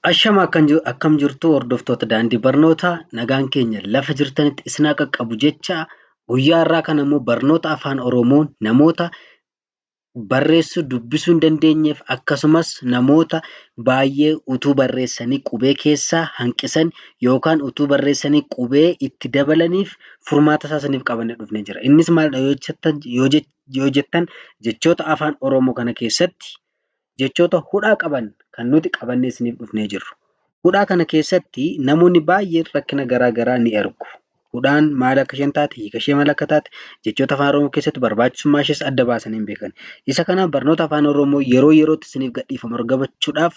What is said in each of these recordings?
Ashama akkam jirtu hordoftoota daandii barnootaa nagaan keenya lafa jirtanitti isin haa qaqqabu jecha guyyaa har'aa kana immoo barnoota afaan Oromoon namoota barreessuu dubbisuu hin dandeenyeef akkasumas namoota baay'ee utuu barreessanii qubee keessaa hanqisan yookaan utuu barreessanii qubee itti dabalaniif furmaata isaa isiniif qabannee dhufnee jira. Innis maalidha yoo jettan jechoota afaan Oromoo kana keessatti jechoota hudhaa qaban kan nuti qabannee isiniif dhufnee jirru. Hudhaa kana keessatti namoonni baay'een rakkina garaa garaa ni argu. Hudhaan maal akka isheen taate, hiika ishee maal akka taate jechoota afaan Oromoo keessatti barbaachisummaa ishees adda baasanii hin beekan. Isa kanaaf barnoota afaan Oromoo yeroo yerootti isiniif gadhiifamu argachuudhaaf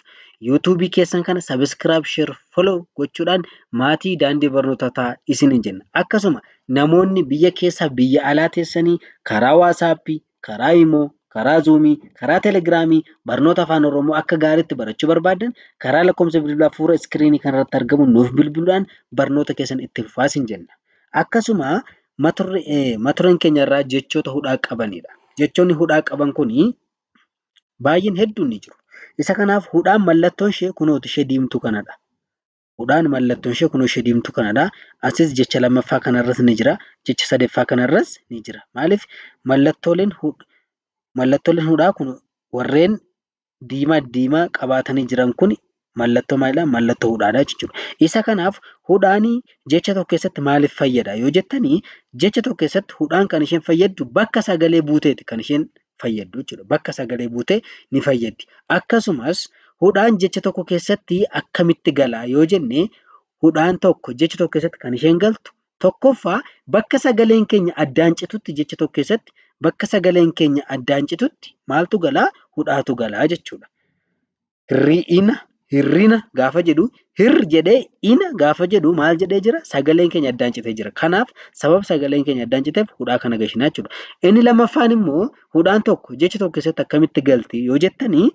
yuutuubii keessan kana sabiskiraayib, sheer, follow gochuudhaan maatii daandii barnootaa ta'aa isiniin jenna. Akkasuma namoonni biyya keessaa biyya alaa teessanii karaa waasaappii, karaa imoo, karaa zuumii, karaa telegiraamii barnoota afaan Oromoo akka gaariitti barachuu barbaadan karaa lakkoofsa bilbilaa fuula iskiriinii kanarratti argamu nuuf bilbiluudhaan barnoota keessan itti fufaa isin jenna. Akkasuma mata dureen keenya irraa jechoota hudhaa qabanidha. Jechoonni hudhaa qaban kuni baay'een hedduun ni jiru. Isa kanaaf hudhaan mallattoon ishee kunooti ishee diimtuu kanadha. Hudhaan mallattoon ishee kunoo ishee diimtuu kanadha. Asis jecha lammaffaa kanarras ni jira. Jecha sadaffaa kanarras ni jira. Maaliif mallattooleen hudhaa kun warreen diimaa qabaatanii jiran kun mallattoo maalidhaa? Mallattoo hudhaadha jechuudha. Isa kanaaf hudhaan jecha tokko keessatti maaliif fayyada yoo jettanii jecha tokko keessatti hudhaan kan isheen fayyaddu bakka sagalee buuteeti kan isheen fayyaddu jechuudha. Bakka sagalee buutee ni fayyaddi. Akkasumas hudhaan jecha tokko keessatti akkamitti gala yoo jenne hudhaan tokko jecha tokko keessatti kan isheen galtu tokkoffaa bakka sagaleen keenya addaan citutti jecha tokko keessatti bakka sagaleen keenya addaan citutti maaltu galaa? Hudhaatu galaa jechuudha. Hirrina gaafa jedhu hir jedhee ina gaafa jedhu maal jedhee jira? Sagaleen keenya addaan citee jira. Kanaaf sababa sagaleen keenya addaan citeef hudhaa kana gashinaa jechuudha. Inni lammaffaan immoo hudhaan tokko jecha tokko keessatti akkamitti galti yoo jettanii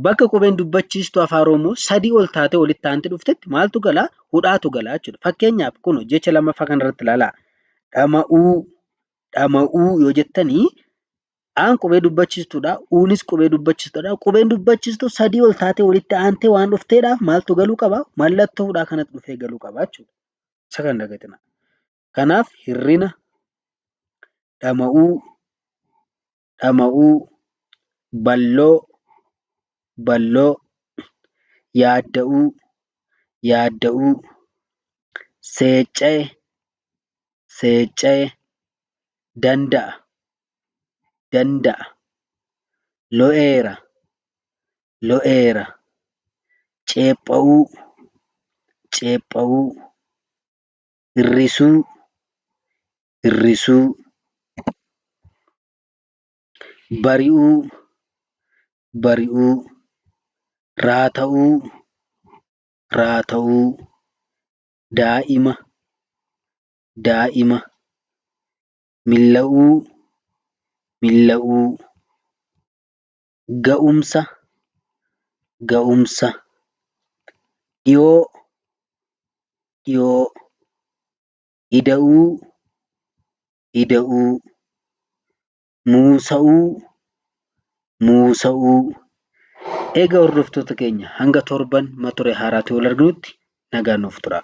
bakka qubeen dubbachiistuu afaan Oromoo sadii ol taatee walitti aantee dhuftetti maaltu galaa? Hudhaatu galaa jechuudha. Fakkeenyaaf kun jecha lammaffaa kanarratti ilaalaa. Dhama'uu yoo jettanii aan qubee dubbachiistuudha. Uunis qubee dubbachiistuudha. Qubeen dubbachiistuu sadii ol taatee walitti aantee waan dhufteedhaaf maaltu galuu qaba? Mallattoo hudhaa kanatti dhufee galuu qaba jechuudha. Isa kan dagatina. Kanaaf hirrina, dhama'uu, balloo, yaadda'uu, seecca'e, danda'a, lo'eera, ceepha'uu, hirrisuu, bari'uu, raata'uu, daa'ima, milla'uu, ga'umsa, dhiyoo, ida'uu, muusa'uu. Egaa hordoftoota keenya hanga torban mata duree haaraatiin wal arginutti nagaan nuuf turaa.